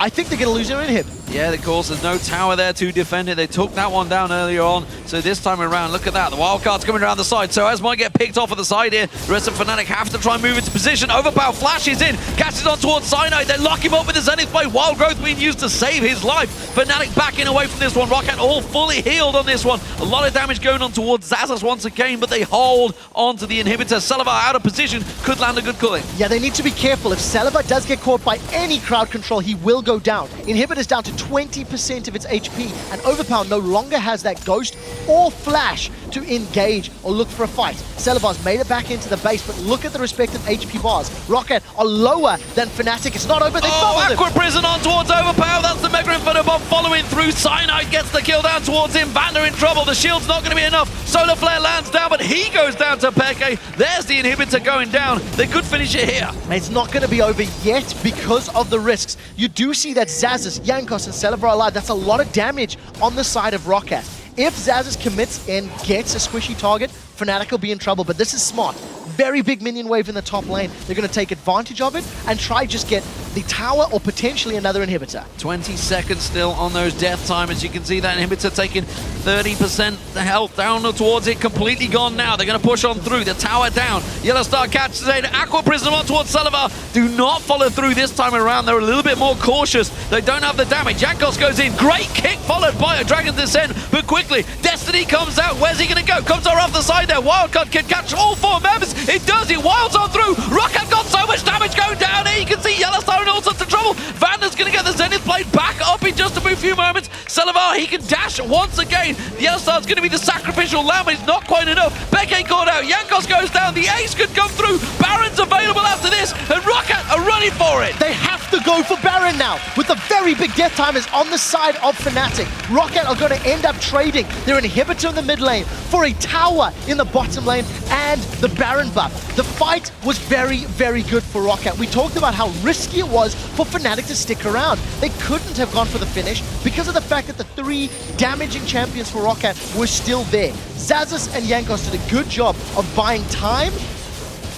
I think they're going to lose their inhib. Yeah, of course, there's no tower there to defend it. They took that one down earlier on, so this time around, look at that. The wildcard's coming around the side, so as might get picked off at the side here, the rest of Fnatic have to try and move into position. Overpower flashes in, catches on towards Cyanide. They lock him up with the Zenith Blade. Wild Growth being used to save his life. Fnatic backing away from this one. ROCCAT all fully healed on this one. A lot of damage going on towards Zazas once again, but they hold on to the inhibitor. Celavar out of position, could land a good culling. Yeah, they need to be careful. If Celavar does get caught by any crowd control, he will go down. Inhibitor's down to 20% of its HP, and Overpower no longer has that Ghost or Flash to engage or look for a fight. Celavar's made it back into the base, but look at the respective HP bars. ROCCAT are lower than Fnatic. It's not over. They fumbled Aqua Prison on towards Overpower. That's the Mega Inferno bomb following through. Cyanide gets the kill down towards him. Vander in trouble. The shield's not going to be enough. Solar Flare lands down, but he goes down to Peke. There's the inhibitor going down. They could finish it here. It's not going to be over yet because of the risks. You do see that Zazas, Jankos, and Celavar are alive. That's a lot of damage on the side of ROCCAT. If Zazas commits and gets a squishy target, Fnatic will be in trouble, but this is smart. Very big minion wave in the top lane. They're going to take advantage of it and try just get the tower or potentially another inhibitor. 20 seconds still on those death time. As you can see, that inhibitor taking 30% the health down towards it. Completely gone now. They're going to push on through. The tower down. Yellow Star catches it. Aqua Prism on towards Celavar. Do not follow through this time around. They're a little bit more cautious. They don't have the damage. Jankos goes in. Great kick followed by a Dragon's Descent. But quickly, Destiny comes out. Where's he going to go? Comes off the side there. Wildcard can catch all 4 members. It does. It wilds on through. ROCCAT got so much damage going down here. You can see Yellow Star in all sorts of trouble. Vander's going to get the Zenith Blade back up in just a few moments. Celavar, he can dash once again. The Yellow Star's going to be the sacrificial lamb, but it's not quite enough. Peke caught out. Jankos goes down. The ace could come through. Baron's available after this, and ROCCAT are running for it. They have to go for Baron now, with the very big death timers on the side of Fnatic. ROCCAT are going to end up trading their inhibitor in the mid lane for a tower in the bottom lane and the Baron buff. The fight was very, very good for ROCCAT. We talked about how risky it was for Fnatic to stick around. They couldn't have gone for the finish because of the fact that the 3 damaging champions for ROCCAT were still there. Zazas and Jankos did a good job of buying time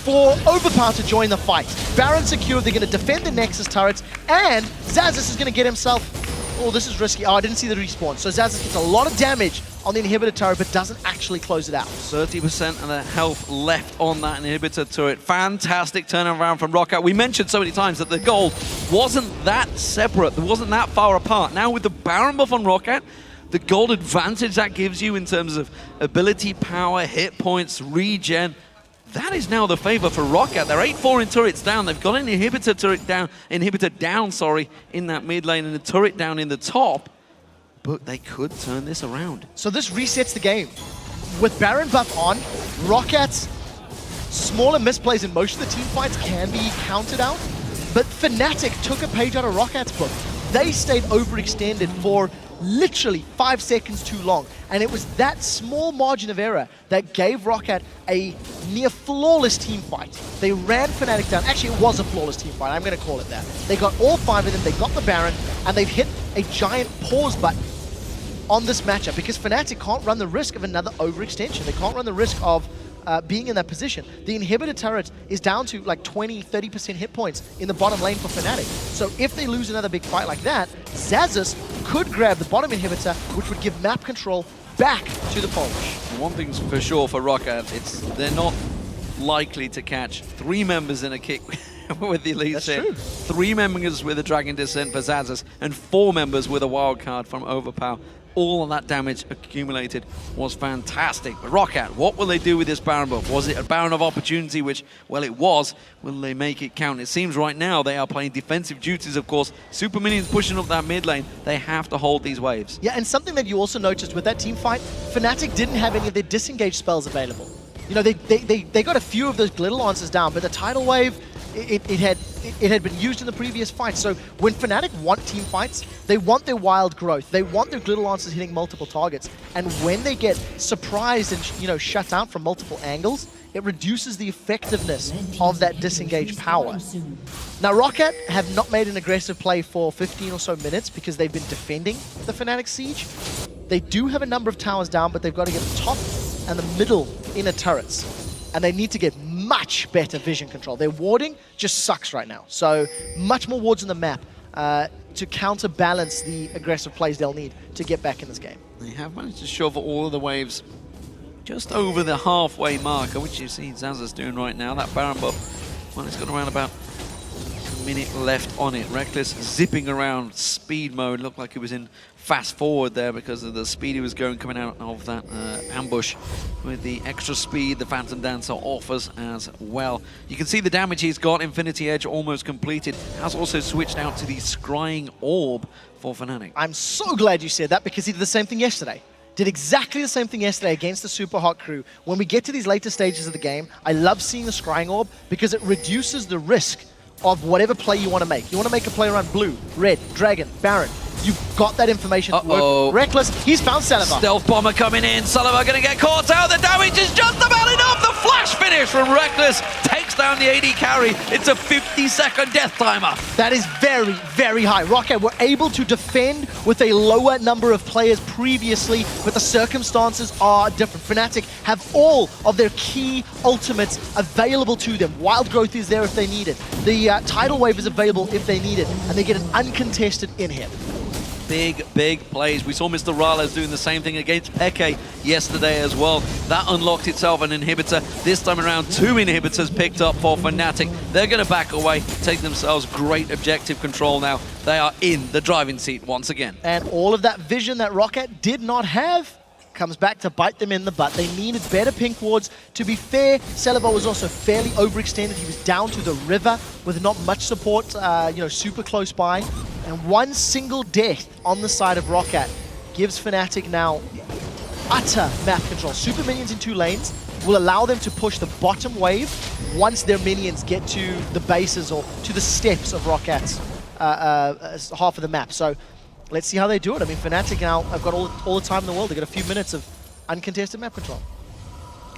for Overpower to join the fight. Baron secured, they're going to defend the Nexus turrets, and Xaxus is going to get himself... Oh, this is risky. Oh, I didn't see the respawn. So Xaxus gets a lot of damage on the inhibitor turret, but doesn't actually close it out. 30% of the health left on that inhibitor turret. Fantastic turnaround from ROCCAT. We mentioned so many times that the gold wasn't that separate. It wasn't that far apart. Now with the Baron buff on ROCCAT, the gold advantage that gives you in terms of ability, power, hit points, regen, that is now the favor for ROCCAT. They're 8-4 in turrets down. They've got an inhibitor down in that mid lane and a turret down in the top. But they could turn this around. So this resets the game. With Baron buff on, ROCCAT's smaller misplays in most of the team fights can be counted out. But Fnatic took a page out of ROCCAT's book. They stayed overextended for literally 5 seconds too long. And it was that small margin of error that gave ROCCAT a near flawless team fight. They ran Fnatic down. Actually, it was a flawless team fight. I'm going to call it that. They got all 5 of them. They got the Baron, and they've hit a giant pause button on this matchup because Fnatic can't run the risk of another overextension. They can't run the risk of being in that position. The inhibitor turret is down to like 20-30% hit points in the bottom lane for Fnatic. So if they lose another big fight like that, Xaxus could grab the bottom inhibitor, which would give map control back to the Polish. One thing's for sure for ROCCAT, they're not likely to catch 3 members in a kick with the Elite That's Set. true. 3 members with a Dragon Descent for Xaxus, and 4 members with a wild card from Overpower. All of that damage accumulated was fantastic. But ROCCAT, what will they do with this Baron buff? Was it a Baron of opportunity, which, well, it was. Will they make it count? It seems right now they are playing defensive duties, of course. Super Minions pushing up that mid lane. They have to hold these waves. Yeah, and something that you also noticed with that team fight, Fnatic didn't have any of their disengage spells available. You know, they got a few of those glitter lancers down, but the tidal wave, it had been used in the previous fight. So when Fnatic want team fights, they want their wild growth. They want their glitter lancers hitting multiple targets. And when they get surprised and shut out from multiple angles, it reduces the effectiveness of that disengage power. Now ROCCAT have not made an aggressive play for 15 or so minutes because they've been defending the Fnatic siege. They do have a number of towers down, but they've got to get the top and the middle inner turrets. And they need to get much better vision control. Their warding just sucks right now. So much more wards on the map to counterbalance the aggressive plays they'll need to get back in this game. They have managed to shove all of the waves just over the halfway marker, which you see Xaxus doing right now. That Baron buff, well, it's got around about a minute left on it. Reckless zipping around speed mode. Looked like he was in fast forward there because of the speed he was going coming out of that ambush. With the extra speed the Phantom Dancer offers as well. You can see the damage he's got. Infinity Edge almost completed. Has also switched out to the Scrying Orb for Fnatic. I'm so glad you said that because he did the same thing yesterday. Did exactly the same thing yesterday against the Super Hot crew. When we get to these later stages of the game, I love seeing the Scrying Orb because it reduces the risk of whatever play you want to make. You want to make a play around blue, red, dragon, Baron. You've got that information to work. Reckless, he's found Salazar. Stealth Bomber coming in. Salazar going to get caught out. The damage is just about enough. The flash finish from Reckless takes down the AD carry. It's a 50-second death timer. That is very, very high. ROCCAT were able to defend with a lower number of players previously, but the circumstances are different. Fnatic have all of their key ultimates available to them. Wild Growth is there if they need it. The Tidal Wave is available if they need it, and they get an uncontested in-hit. Big plays. We saw Mr. Rales doing the same thing against Peke yesterday as well. That unlocked itself an inhibitor. This time around, 2 inhibitors picked up for Fnatic. They're going to back away, take themselves great objective control now. They are in the driving seat once again. And all of that vision that ROCCAT did not have comes back to bite them in the butt. They needed better pink wards. To be fair, Celebar was also fairly overextended. He was down to the river with not much support, super close by. And one single death on the side of ROCCAT gives Fnatic now utter map control. Super Minions in 2 lanes will allow them to push the bottom wave once their minions get to the bases or to the steps of ROCCAT's half of the map. So let's see how they do it. I mean, Fnatic now have got all the time in the world. They've got a few minutes of uncontested map control.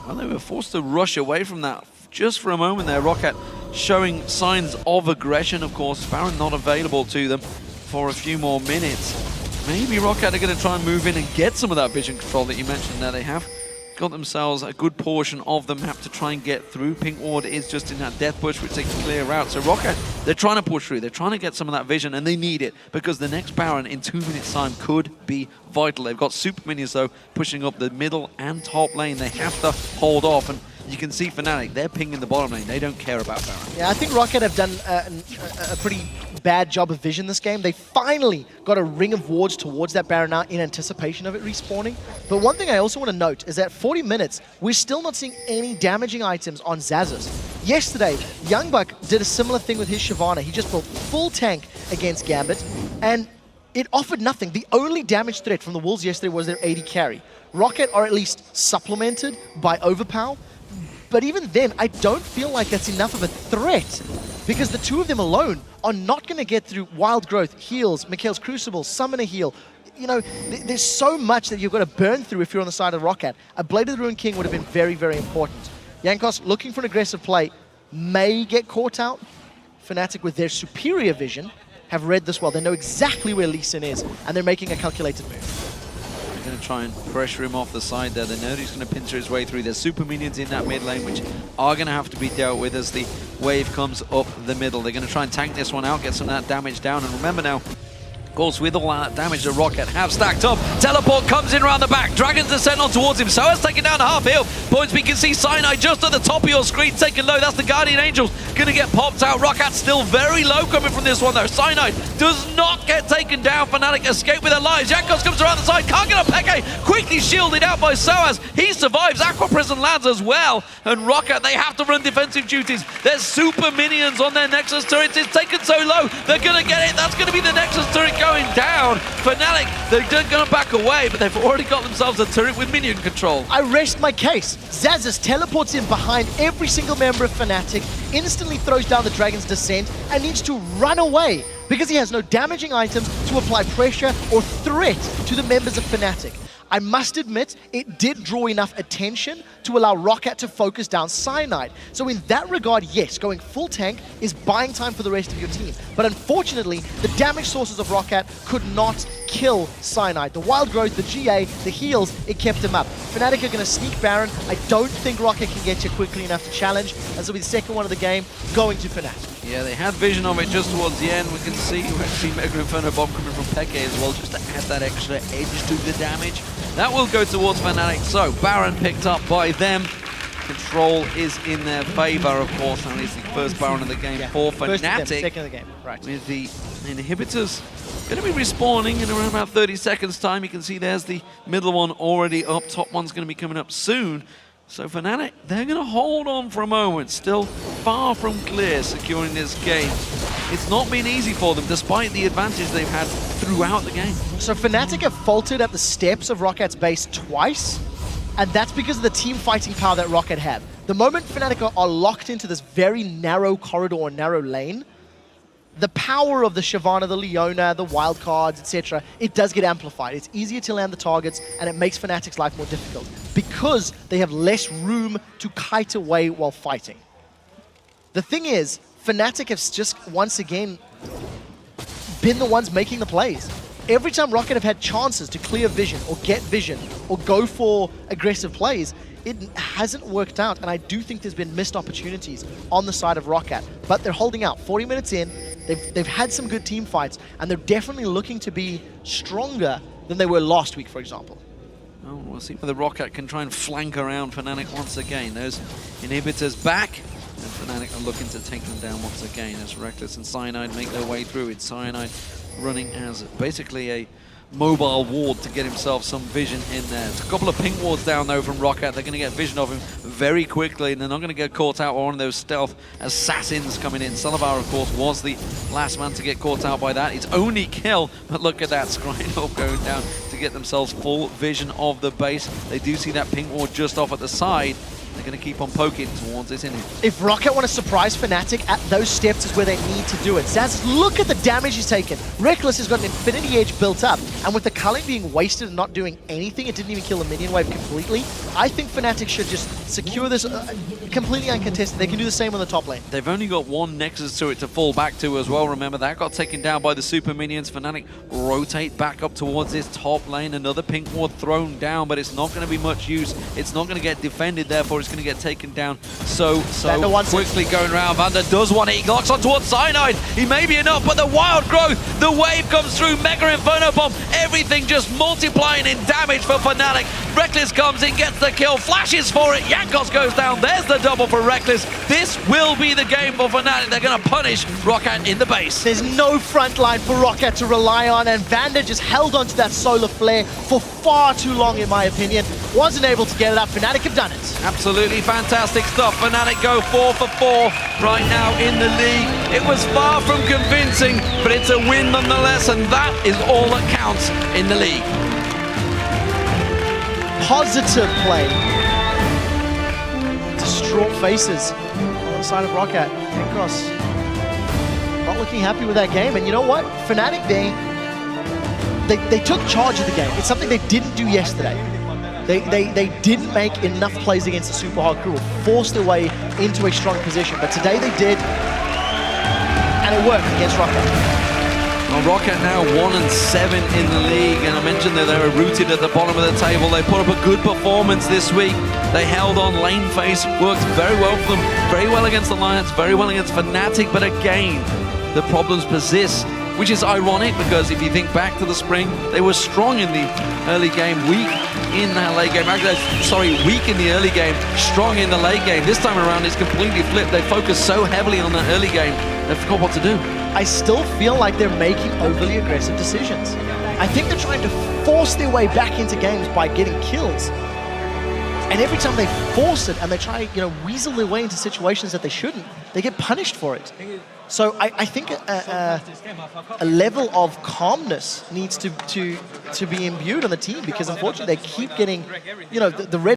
Well, they were forced to rush away from that just for a moment there. ROCCAT showing signs of aggression, of course. Baron not available to them for a few more minutes. Maybe ROCCAT are going to try and move in and get some of that vision control that you mentioned there. They have got themselves a good portion of the map to try and get through. Pink Ward is just in that death push, which they can clear out. So ROCCAT, they're trying to push through. They're trying to get some of that vision, and they need it because the next Baron in 2 minutes' time could be vital. They've got super minions, though, pushing up the middle and top lane. They have to hold off, and you can see Fnatic, they're pinging the bottom lane. They don't care about Baron. Yeah, I think ROCCAT have done a pretty bad job of vision this game. They finally got a ring of wards towards that Baron now in anticipation of it respawning. But one thing I also want to note is that 40 minutes, we're still not seeing any damaging items on Xaxus. Yesterday, Youngbuck did a similar thing with his Shyvana. He just built full tank against Gambit, and it offered nothing. The only damage threat from the Wolves yesterday was their AD carry. ROCCAT are at least supplemented by Overpower, but even then, I don't feel like that's enough of a threat because the two of them alone are not going to get through Wild Growth, heals, Mikhail's Crucible, Summon a heal. You know, there's so much that you've got to burn through if you're on the side of ROCCAT. A Blade of the Ruined King would have been very, very important. Jankos, looking for an aggressive play, may get caught out. Fnatic, with their superior vision, have read this well. They know exactly where Lee Sin is, and they're making a calculated move. Going to try and pressure him off the side there. They know he's going to pincer his way through. There's super minions in that mid lane, which are going to have to be dealt with as the wave comes up the middle. They're going to try and tank this one out, get some of that damage down. And remember now, of course, with all that damage that ROCCAT have stacked up, Teleport comes in around the back. Dragons are sent on towards him. Soa's taken down a half heal. Points, we can see Cyanide just at the top of your screen, taken low. That's the Guardian Angels going to get popped out. ROCCAT still very low coming from this one, though. Cyanide does not get taken down. Fnatic escape with their lives. Jankos comes around the side. Can't get a Peke. Quickly shielded out by Soaz. He survives. Aqua Prison lands as well. And ROCCAT, they have to run defensive duties. There's super minions on their Nexus turret. It's taken so low. They're going to get it. That's going to be the Nexus turret going down. Fnatic, they're going to back away, but they've already got themselves a turret with minion control. I rest my case. Xaxus teleports in behind every single member of Fnatic, instantly throws down the Dragon's Descent, and needs to run away because he has no damaging items to apply pressure or threat to the members of Fnatic. I must admit, it did draw enough attention to allow ROCCAT to focus down Cyanide. So in that regard, yes, going full tank is buying time for the rest of your team. But unfortunately, the damage sources of ROCCAT could not kill Cyanide. The Wild Growth, the GA, the heals, it kept him up. Fnatic are going to sneak Baron. I don't think ROCCAT can get you quickly enough to challenge. This will be the second one of the game, going to Fnatic. Yeah, they had vision of it just towards the end. We can see Mega Inferno Bomb coming from Peke as well, just to add that extra edge to the damage. That will go towards Fnatic. So, Baron picked up by them. Control is in their favor, of course. That is the first Baron of the game for Fnatic. Second of the game, right. With the inhibitors going to be respawning in around about 30 seconds time. You can see there's the middle one already up. Top one's going to be coming up soon. So Fnatic, they're going to hold on for a moment. Still far from clear securing this game. It's not been easy for them, despite the advantage they've had throughout the game. So Fnatic have faltered at the steps of ROCCAT's base twice, and that's because of the team fighting power that ROCCAT have. The moment Fnatic are locked into this very narrow corridor or narrow lane, the power of the Shyvana, the Leona, the wildcards, etc., it does get amplified. It's easier to land the targets, and it makes Fnatic's life more difficult because they have less room to kite away while fighting. The thing is, Fnatic have just once again been the ones making the plays. Every time ROCCAT have had chances to clear vision or get vision or go for aggressive plays, it hasn't worked out, and I do think there's been missed opportunities on the side of ROCCAT. But they're holding out. 40 minutes in, they've had some good team fights, and they're definitely looking to be stronger than they were last week, for example. Oh, we'll see whether ROCCAT can try and flank around Fnatic once again. Those inhibitors back, and Fnatic are looking to take them down once again as Reckless and Cyanide make their way through. It's Cyanide running as basically a mobile ward to get himself some vision in there. It's a couple of pink wards down though from ROCCAT. They're going to get vision of him very quickly, and they're not going to get caught out by one of those stealth assassins coming in. Salavar, of course, was the last man to get caught out by that. It's only kill, but look at that, Skrynov going down to get themselves full vision of the base. They do see that pink ward just off at the side. They're going to keep on poking towards this inning. If ROCCAT want to surprise Fnatic, at those steps is where they need to do it. Zaz, look at the damage he's taken. Reckless has got an Infinity Edge built up, and with the culling being wasted and not doing anything, it didn't even kill a minion wave completely. I think Fnatic should just secure this completely uncontested. They can do the same on the top lane. They've only got one Nexus turret to fall back to as well. Remember, that got taken down by the super minions. Fnatic rotate back up towards this top lane. Another pink ward thrown down, but it's not going to be much use. It's not going to get defended, therefore it's going to get taken down so quickly going around. Vander does want it. He locks on towards Cyanide. He may be enough, but the wild growth, the wave comes through. Mega Inferno Bomb. Everything just multiplying in damage for Fnatic. Reckless comes in, gets the kill, flashes for it. Jankos goes down. There's the double for Reckless. This will be the game for Fnatic. They're going to punish ROCCAT in the base. There's no front line for ROCCAT to rely on, and Vander just held onto that solar flare for far too long, in my opinion. Wasn't able to get it up. Fnatic have done it. Absolutely fantastic stuff. Fnatic go 4 for 4 right now in the league. It was far from convincing, but it's a win nonetheless, and that is all that counts in the league. Positive play. Distraught faces on the side of ROCCAT. Jankos not looking happy with that game, and you know what? Fnatic, they took charge of the game. It's something they didn't do yesterday. They didn't make enough plays against the super hard crew, forced their way into a strong position, but today they did, and it worked against ROCCAT. Well, ROCCAT now 1-7 in the league, and I mentioned that they were rooted at the bottom of the table. They put up a good performance this week. They held on. Lane phase worked very well for them, very well against Alliance, very well against Fnatic, but again, the problems persist, which is ironic because if you think back to the spring, they were strong in the early game, weak in the late game. Actually, sorry, weak in the early game, strong in the late game. This time around, it's completely flipped. They focused so heavily on the early game, they forgot what to do. I still feel like they're making overly aggressive decisions. I think they're trying to force their way back into games by getting kills. And every time they force it and they try, weasel their way into situations that they shouldn't, they get punished for it. So I think a level of calmness needs to be imbued on the team, because unfortunately they keep getting, the red